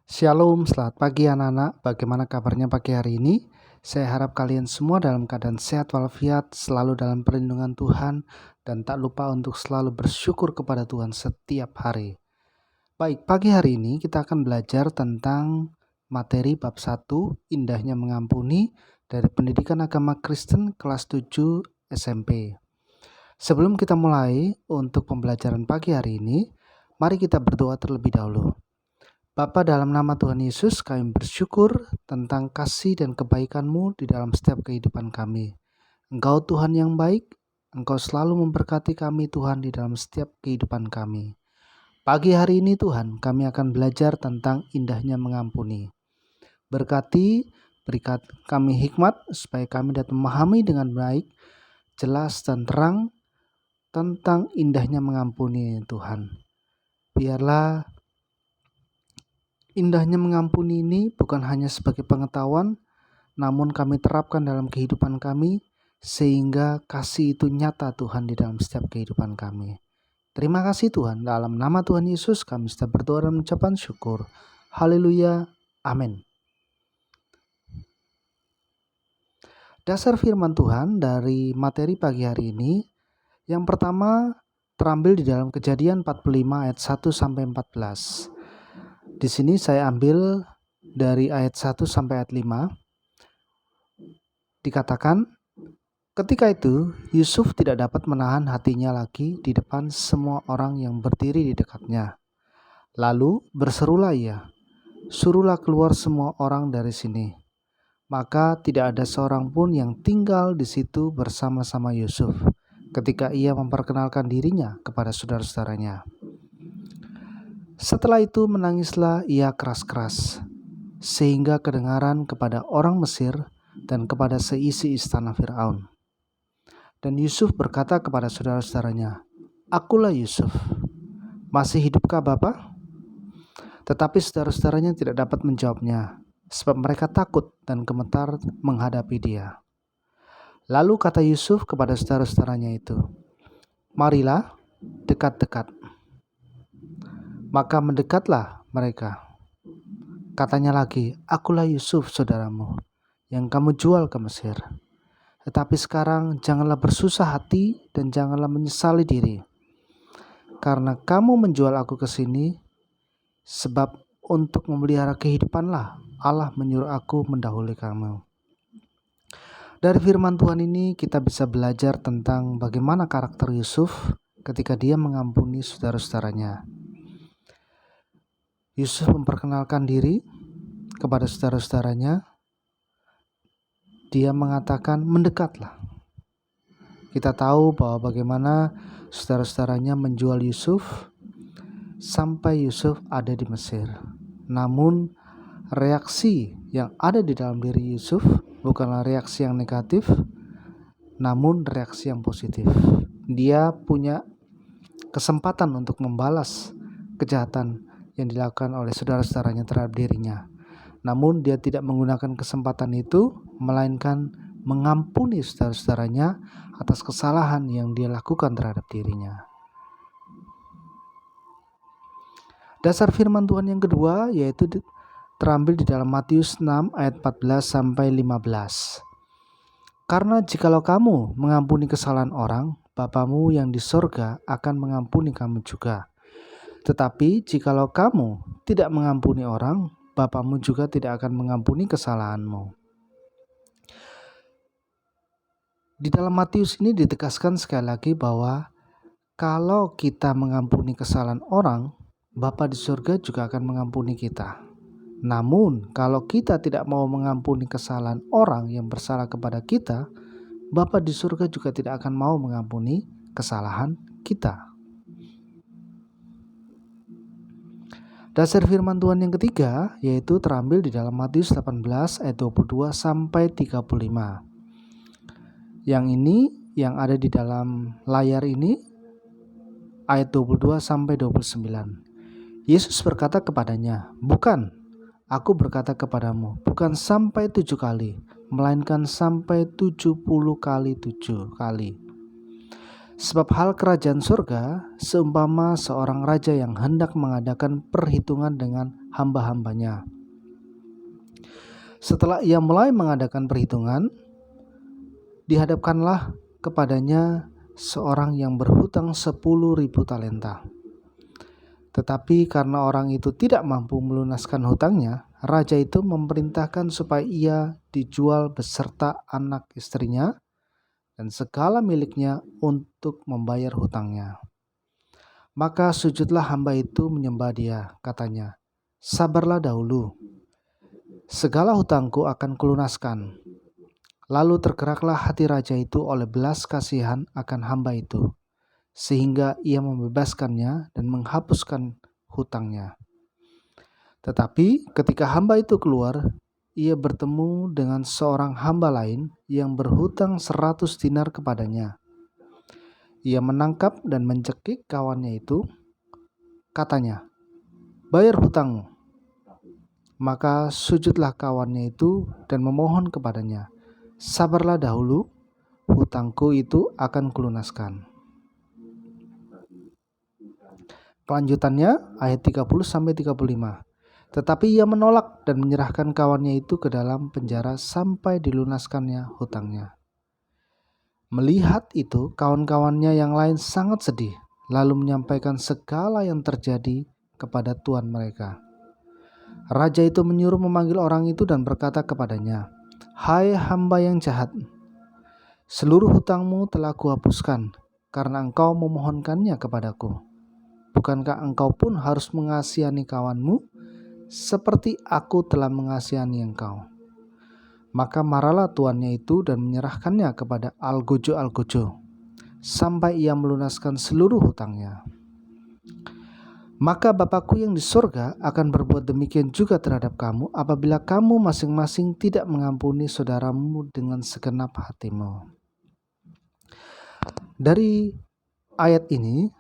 Shalom, selamat pagi anak-anak. Bagaimana kabarnya pagi hari ini? Saya harap kalian semua dalam keadaan sehat walafiat, selalu dalam perlindungan Tuhan, dan tak lupa untuk selalu bersyukur kepada Tuhan setiap hari. Baik, pagi hari ini kita akan belajar tentang materi bab 1, Indahnya Mengampuni, dari Pendidikan Agama Kristen kelas 7 SMP. Sebelum kita mulai untuk pembelajaran pagi hari ini, mari kita berdoa terlebih dahulu. Bapa, dalam nama Tuhan Yesus, kami bersyukur tentang kasih dan kebaikan-Mu di dalam setiap kehidupan kami. Engkau Tuhan yang baik, Engkau selalu memberkati kami Tuhan di dalam setiap kehidupan kami. Pagi hari ini Tuhan, kami akan belajar tentang indahnya mengampuni. Berkati, berikan kami hikmat supaya kami dapat memahami dengan baik, jelas dan terang tentang indahnya mengampuni Tuhan. Biarlah indahnya mengampuni ini bukan hanya sebagai pengetahuan, namun kami terapkan dalam kehidupan kami, sehingga kasih itu nyata Tuhan di dalam setiap kehidupan kami. Terima kasih Tuhan, dalam nama Tuhan Yesus kami sudah berdoa dan mengucapkan syukur. Haleluya, amin. Dasar firman Tuhan dari materi pagi hari ini, yang pertama terambil di dalam Kejadian 45 ayat 1 sampai 14. Di sini saya ambil dari ayat 1 sampai ayat 5. Dikatakan, ketika itu Yusuf tidak dapat menahan hatinya lagi di depan semua orang yang berdiri di dekatnya. Lalu berserulah ia, "Suruhlah keluar semua orang dari sini." Maka tidak ada seorang pun yang tinggal di situ bersama-sama Yusuf ketika ia memperkenalkan dirinya kepada saudara-saudaranya. Setelah itu menangislah ia keras-keras, sehingga kedengaran kepada orang Mesir dan kepada seisi istana Firaun. Dan Yusuf berkata kepada saudara-saudaranya, "Akulah Yusuf. Masih hidupkah Bapa?" Tetapi saudara-saudaranya tidak dapat menjawabnya, sebab mereka takut dan gemetar menghadapi dia. Lalu kata Yusuf kepada saudara-saudaranya itu, "Marilah dekat-dekat." Maka mendekatlah mereka. Katanya lagi, "Akulah Yusuf saudaramu, yang kamu jual ke Mesir. Tetapi sekarang janganlah bersusah hati dan janganlah menyesali diri, karena kamu menjual aku ke sini, sebab untuk memelihara kehidupanlah Allah menyuruh aku mendahului kamu." Dari firman Tuhan ini kita bisa belajar tentang bagaimana karakter Yusuf ketika dia mengampuni saudara-saudaranya. Yusuf memperkenalkan diri kepada saudara-saudaranya. Dia mengatakan, "Mendekatlah." Kita tahu bahwa bagaimana saudara-saudaranya menjual Yusuf sampai Yusuf ada di Mesir. Namun reaksi yang ada di dalam diri Yusuf bukanlah reaksi yang negatif, namun reaksi yang positif. Dia punya kesempatan untuk membalas kejahatan yang dilakukan oleh saudara-saudaranya terhadap dirinya. Namun dia tidak menggunakan kesempatan itu, melainkan mengampuni saudara-saudaranya atas kesalahan yang dia lakukan terhadap dirinya. Dasar firman Tuhan yang kedua yaitu terambil di dalam Matius 6 ayat 14 sampai 15. Karena jikalau kamu mengampuni kesalahan orang, Bapamu yang di sorga akan mengampuni kamu juga. Tetapi jikalau kamu tidak mengampuni orang, Bapamu juga tidak akan mengampuni kesalahanmu. Di dalam Matius ini ditegaskan sekali lagi bahwa kalau kita mengampuni kesalahan orang, Bapa di surga juga akan mengampuni kita. Namun kalau kita tidak mau mengampuni kesalahan orang yang bersalah kepada kita, Bapa di surga juga tidak akan mau mengampuni kesalahan kita. Dasar firman Tuhan yang ketiga yaitu terambil di dalam Matius 18 ayat 22 sampai 35. Yang ini yang ada di dalam layar ini ayat 22 sampai 29. Yesus berkata kepadanya, "Bukan, aku berkata kepadamu, bukan sampai 7 kali, melainkan sampai 70 kali 7 kali. Sebab hal kerajaan surga seumpama seorang raja yang hendak mengadakan perhitungan dengan hamba-hambanya. Setelah ia mulai mengadakan perhitungan, dihadapkanlah kepadanya seorang yang berhutang 10.000 talenta. Tetapi karena orang itu tidak mampu melunaskan hutangnya, raja itu memerintahkan supaya ia dijual beserta anak istrinya dan segala miliknya untuk membayar hutangnya. Maka sujudlah hamba itu menyembah dia, katanya, "Sabarlah dahulu, segala hutangku akan kulunaskan." Lalu tergeraklah hati raja itu oleh belas kasihan akan hamba itu, sehingga ia membebaskannya dan menghapuskan hutangnya. Tetapi ketika hamba itu keluar, ia bertemu dengan seorang hamba lain yang berhutang 100 dinar kepadanya. Ia menangkap dan mencekik kawannya itu, katanya, "Bayar hutangmu." Maka sujudlah kawannya itu dan memohon kepadanya, "Sabarlah dahulu, hutangku itu akan kulunaskan." Kelanjutannya ayat 30-35. Tetapi ia menolak dan menyerahkan kawannya itu ke dalam penjara sampai dilunaskannya hutangnya. Melihat itu, kawan-kawannya yang lain sangat sedih, lalu menyampaikan segala yang terjadi kepada tuan mereka. Raja itu menyuruh memanggil orang itu dan berkata kepadanya, "Hai hamba yang jahat, seluruh hutangmu telah kuhapuskan karena engkau memohonkannya kepadaku. Bukankah engkau pun harus mengasihani kawanmu seperti aku telah mengasihani engkau?" Maka marahlah tuannya itu dan menyerahkannya kepada algojo-algojo sampai ia melunaskan seluruh hutangnya. Maka Bapakku yang di surga akan berbuat demikian juga terhadap kamu apabila kamu masing-masing tidak mengampuni saudaramu dengan segenap hatimu. Dari ayat ini,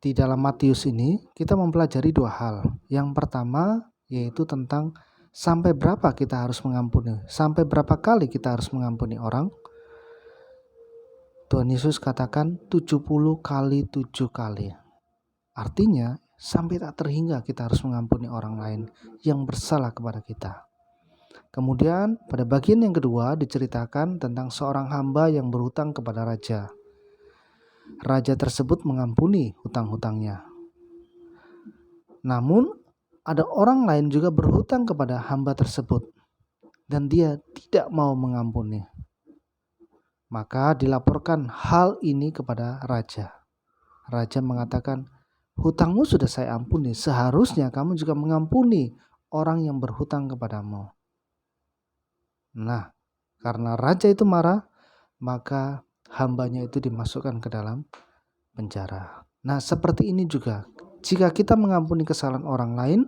di dalam Matius ini, kita mempelajari dua hal. Yang pertama yaitu tentang sampai berapa kita harus mengampuni, sampai berapa kali kita harus mengampuni orang. Tuhan Yesus katakan 70 kali 7 kali. Artinya sampai tak terhingga kita harus mengampuni orang lain yang bersalah kepada kita. Kemudian pada bagian yang kedua diceritakan tentang seorang hamba yang berhutang kepada raja. Raja tersebut mengampuni hutang-hutangnya. Namun ada orang lain juga berhutang kepada hamba tersebut dan dia tidak mau mengampuni. Maka dilaporkan hal ini kepada raja. Raja mengatakan, "Hutangmu sudah saya ampuni, seharusnya kamu juga mengampuni orang yang berhutang kepadamu." Nah, karena raja itu marah, maka hambanya itu dimasukkan ke dalam penjara. Nah, seperti ini juga, jika kita mengampuni kesalahan orang lain,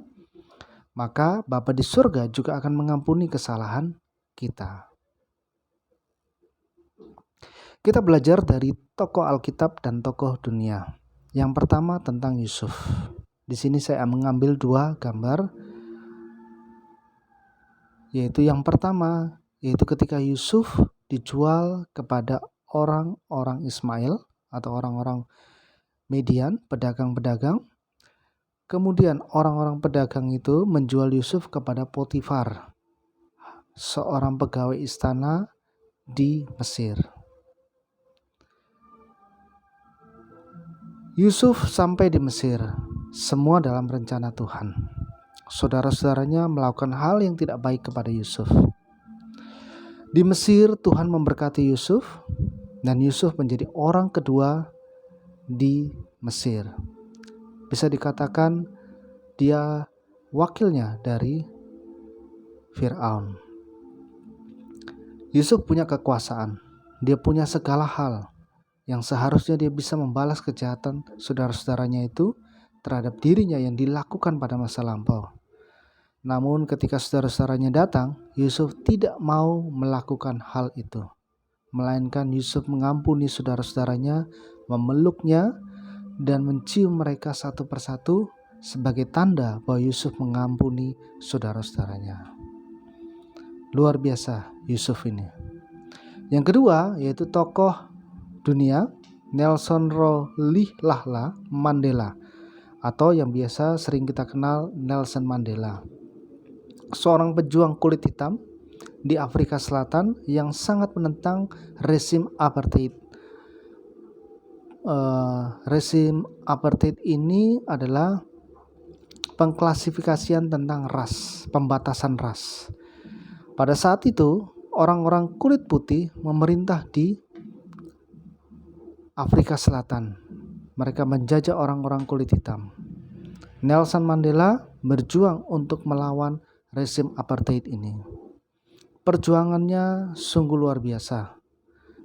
maka Bapa di surga juga akan mengampuni kesalahan kita. Kita belajar dari tokoh Alkitab dan tokoh dunia. Yang pertama tentang Yusuf. Di sini saya mengambil dua gambar, yaitu yang pertama, yaitu ketika Yusuf dijual kepada orang-orang Ismail atau orang-orang Median, pedagang-pedagang. Kemudian orang-orang pedagang itu menjual Yusuf kepada Potifar, seorang pegawai istana di Mesir. Yusuf sampai di Mesir, semua dalam rencana Tuhan. Saudara-saudaranya melakukan hal yang tidak baik kepada Yusuf. Di Mesir Tuhan memberkati Yusuf dan Yusuf menjadi orang kedua di Mesir. Bisa dikatakan dia wakilnya dari Fir'aun. Yusuf punya kekuasaan, dia punya segala hal yang seharusnya dia bisa membalas kejahatan saudara-saudaranya itu terhadap dirinya yang dilakukan pada masa lampau. Namun ketika saudara-saudaranya datang, Yusuf tidak mau melakukan hal itu. Melainkan Yusuf mengampuni saudara-saudaranya, memeluknya, dan mencium mereka satu persatu sebagai tanda bahwa Yusuf mengampuni saudara-saudaranya. Luar biasa Yusuf ini. Yang kedua yaitu tokoh dunia, Nelson Rolihlahla Mandela atau yang biasa sering kita kenal Nelson Mandela, seorang pejuang kulit hitam di Afrika Selatan yang sangat menentang rezim apartheid. Rezim apartheid ini adalah pengklasifikasian tentang ras, pembatasan ras. Pada saat itu, orang-orang kulit putih memerintah di Afrika Selatan. Mereka menjajah orang-orang kulit hitam. Nelson Mandela berjuang untuk melawan rezim apartheid ini. Perjuangannya sungguh luar biasa,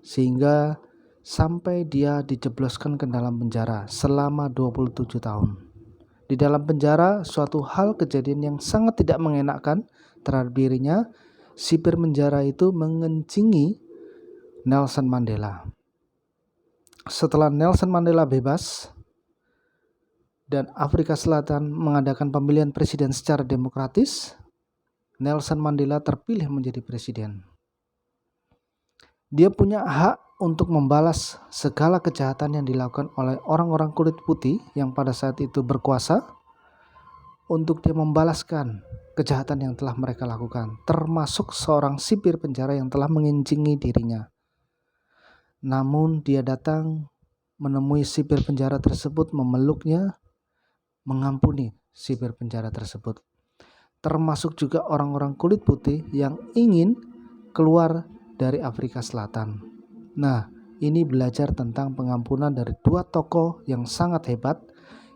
sehingga sampai dia dijebloskan ke dalam penjara selama 27 tahun. Di dalam penjara, suatu hal kejadian yang sangat tidak mengenakan terhadap dirinya. Sipir penjara itu mengencingi Nelson Mandela. Setelah Nelson Mandela bebas dan Afrika Selatan mengadakan pemilihan presiden secara demokratis, Nelson Mandela terpilih menjadi presiden. Dia punya hak untuk membalas segala kejahatan yang dilakukan oleh orang-orang kulit putih yang pada saat itu berkuasa, untuk dia membalaskan kejahatan yang telah mereka lakukan, termasuk seorang sipir penjara yang telah mengencingi dirinya. Namun dia datang menemui sipir penjara tersebut, memeluknya, mengampuni sipir penjara tersebut. Termasuk juga orang-orang kulit putih yang ingin keluar dari Afrika Selatan. Nah, ini belajar tentang pengampunan dari dua tokoh yang sangat hebat,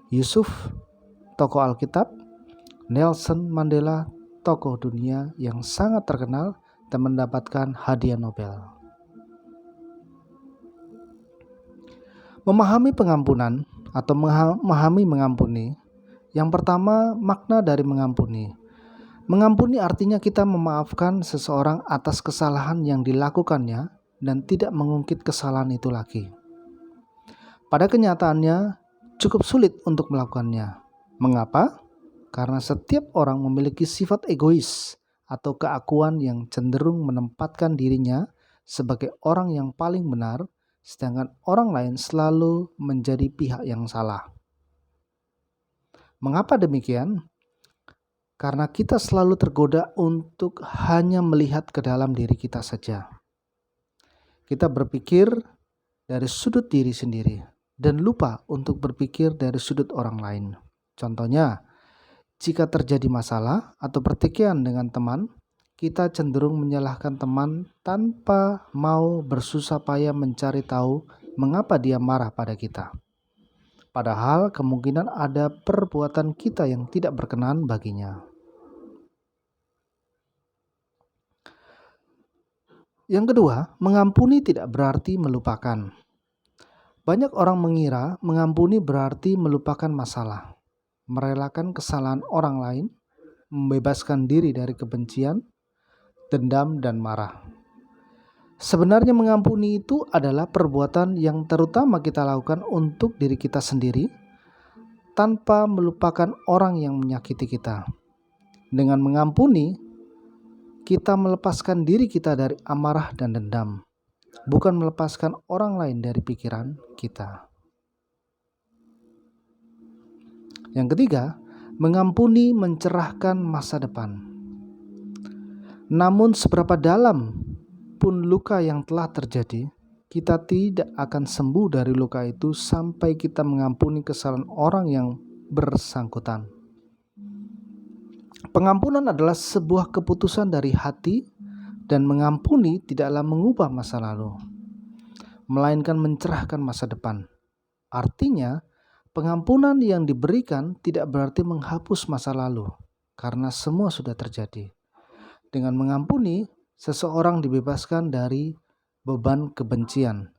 Yusuf, tokoh Alkitab, Nelson Mandela, tokoh dunia yang sangat terkenal dan mendapatkan hadiah Nobel. Memahami pengampunan atau memahami mengampuni. Yang pertama, makna dari mengampuni. Mengampuni artinya kita memaafkan seseorang atas kesalahan yang dilakukannya dan tidak mengungkit kesalahan itu lagi. Pada kenyataannya, cukup sulit untuk melakukannya. Mengapa? Karena setiap orang memiliki sifat egois atau keakuan yang cenderung menempatkan dirinya sebagai orang yang paling benar, sedangkan orang lain selalu menjadi pihak yang salah. Mengapa demikian? Karena kita selalu tergoda untuk hanya melihat ke dalam diri kita saja. Kita berpikir dari sudut diri sendiri dan lupa untuk berpikir dari sudut orang lain. Contohnya, jika terjadi masalah atau pertikaian dengan teman, kita cenderung menyalahkan teman tanpa mau bersusah payah mencari tahu mengapa dia marah pada kita. Padahal kemungkinan ada perbuatan kita yang tidak berkenan baginya. Yang kedua, mengampuni tidak berarti melupakan. Banyak orang mengira mengampuni berarti melupakan masalah, merelakan kesalahan orang lain, membebaskan diri dari kebencian, dendam, dan marah. Sebenarnya mengampuni itu adalah perbuatan yang terutama kita lakukan untuk diri kita sendiri, tanpa melupakan orang yang menyakiti kita. Dengan mengampuni, kita melepaskan diri kita dari amarah dan dendam, bukan melepaskan orang lain dari pikiran kita. Yang ketiga, mengampuni mencerahkan masa depan. Namun seberapa dalam pun luka yang telah terjadi, kita tidak akan sembuh dari luka itu sampai kita mengampuni kesalahan orang yang bersangkutan. Pengampunan adalah sebuah keputusan dari hati, dan mengampuni tidaklah mengubah masa lalu, melainkan mencerahkan masa depan. Artinya, pengampunan yang diberikan tidak berarti menghapus masa lalu, karena semua sudah terjadi. Dengan mengampuni, seseorang dibebaskan dari beban kebencian,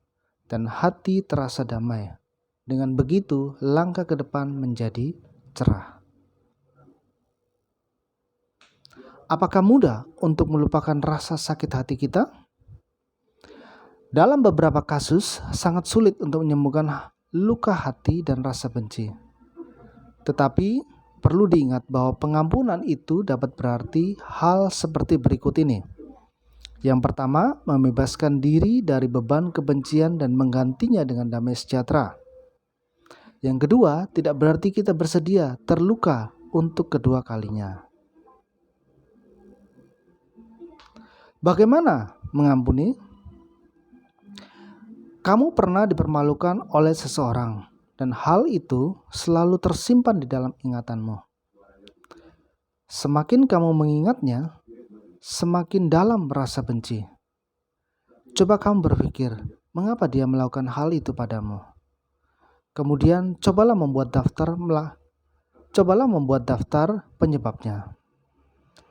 dan hati terasa damai. Dengan begitu, langkah ke depan menjadi cerah. Apakah mudah untuk melupakan rasa sakit hati kita? Dalam beberapa kasus, sangat sulit untuk menyembuhkan luka hati dan rasa benci. Tetapi, perlu diingat bahwa pengampunan itu dapat berarti hal seperti berikut ini. Yang pertama, membebaskan diri dari beban kebencian dan menggantinya dengan damai sejahtera. Yang kedua, tidak berarti kita bersedia terluka untuk kedua kalinya. Bagaimana mengampuni? Kamu pernah dipermalukan oleh seseorang, dan hal itu selalu tersimpan di dalam ingatanmu. Semakin kamu mengingatnya, semakin dalam rasa benci. Coba kamu berpikir, mengapa dia melakukan hal itu padamu? Kemudian cobalah membuat daftar penyebabnya.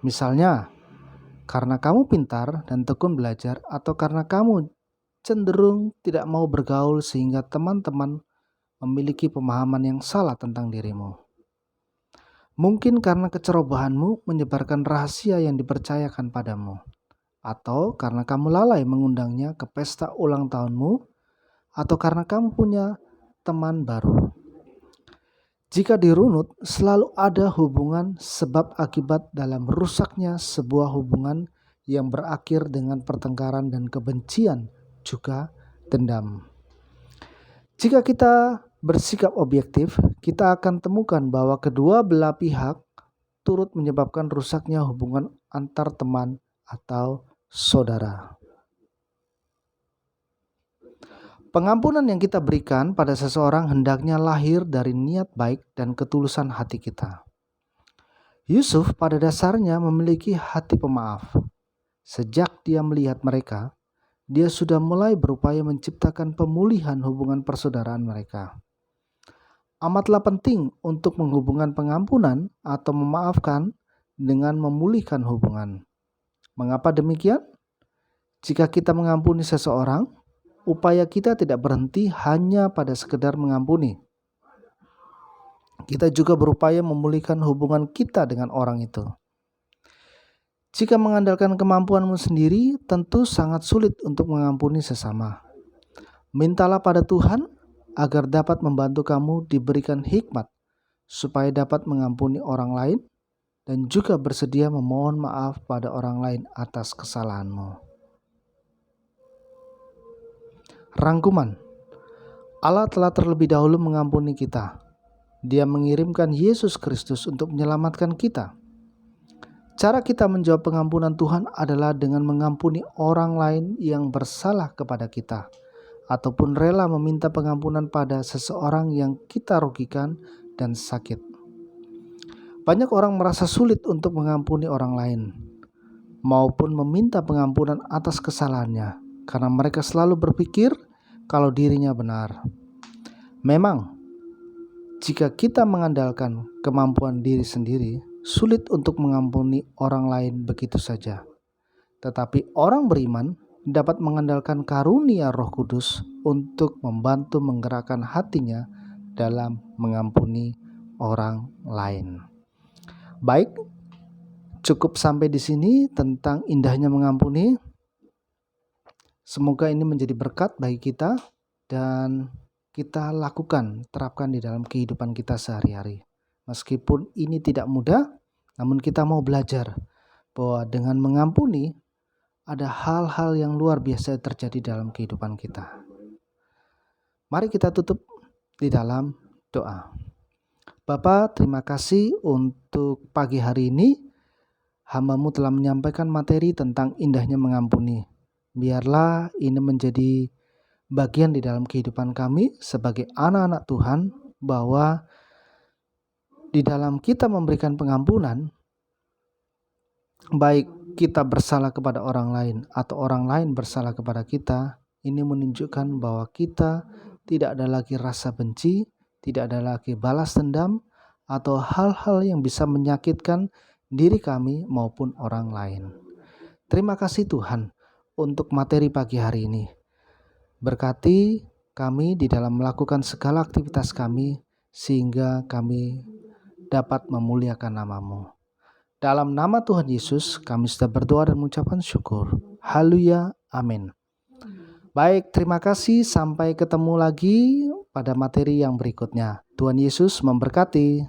Misalnya, karena kamu pintar dan tekun belajar, atau karena kamu cenderung tidak mau bergaul sehingga teman-teman memiliki pemahaman yang salah tentang dirimu. Mungkin karena kecerobohanmu menyebarkan rahasia yang dipercayakan padamu, atau karena kamu lalai mengundangnya ke pesta ulang tahunmu, atau karena kamu punya teman baru. Jika dirunut, selalu ada hubungan sebab akibat dalam rusaknya sebuah hubungan yang berakhir dengan pertengkaran dan kebencian, juga dendam. Jika kita bersikap objektif, kita akan temukan bahwa kedua belah pihak turut menyebabkan rusaknya hubungan antar teman atau saudara. Pengampunan yang kita berikan pada seseorang hendaknya lahir dari niat baik dan ketulusan hati kita. Yusuf pada dasarnya memiliki hati pemaaf. Sejak dia melihat mereka, dia sudah mulai berupaya menciptakan pemulihan hubungan persaudaraan mereka. Amatlah penting untuk menghubungkan pengampunan atau memaafkan dengan memulihkan hubungan. Mengapa demikian? Jika kita mengampuni seseorang, upaya kita tidak berhenti hanya pada sekedar mengampuni. Kita juga berupaya memulihkan hubungan kita dengan orang itu. Jika mengandalkan kemampuanmu sendiri, tentu sangat sulit untuk mengampuni sesama. Mintalah pada Tuhan agar dapat membantu kamu diberikan hikmat supaya dapat mengampuni orang lain dan juga bersedia memohon maaf pada orang lain atas kesalahanmu. Rangkuman. Allah telah terlebih dahulu mengampuni kita. Dia mengirimkan Yesus Kristus untuk menyelamatkan kita. Cara kita menjawab pengampunan Tuhan adalah dengan mengampuni orang lain yang bersalah kepada kita, ataupun rela meminta pengampunan pada seseorang yang kita rugikan dan sakit. Banyak orang merasa sulit untuk mengampuni orang lain, maupun meminta pengampunan atas kesalahannya, karena mereka selalu berpikir kalau dirinya benar. Memang, jika kita mengandalkan kemampuan diri sendiri, sulit untuk mengampuni orang lain begitu saja. Tetapi orang beriman dapat mengandalkan karunia Roh Kudus untuk membantu menggerakkan hatinya dalam mengampuni orang lain. Baik, cukup sampai di sini tentang indahnya mengampuni. Semoga ini menjadi berkat bagi kita dan kita terapkan di dalam kehidupan kita sehari-hari. Meskipun ini tidak mudah, namun kita mau belajar bahwa dengan mengampuni ada hal-hal yang luar biasa terjadi dalam kehidupan kita. Mari kita tutup di dalam doa. Bapa, terima kasih untuk pagi hari ini. Hamba-Mu telah menyampaikan materi tentang indahnya mengampuni. Biarlah ini menjadi bagian di dalam kehidupan kami sebagai anak-anak Tuhan, bahwa di dalam kita memberikan pengampunan, baik kita bersalah kepada orang lain atau orang lain bersalah kepada kita, ini menunjukkan bahwa kita tidak ada lagi rasa benci, tidak ada lagi balas dendam, atau hal-hal yang bisa menyakitkan diri kami maupun orang lain. Terima kasih Tuhan untuk materi pagi hari ini. Berkati kami di dalam melakukan segala aktivitas kami, sehingga kami dapat memuliakan nama-Mu. Dalam nama Tuhan Yesus, kami sudah berdoa dan mengucapkan syukur. Haleluya, amin. Baik, terima kasih. Sampai ketemu lagi pada materi yang berikutnya. Tuhan Yesus memberkati.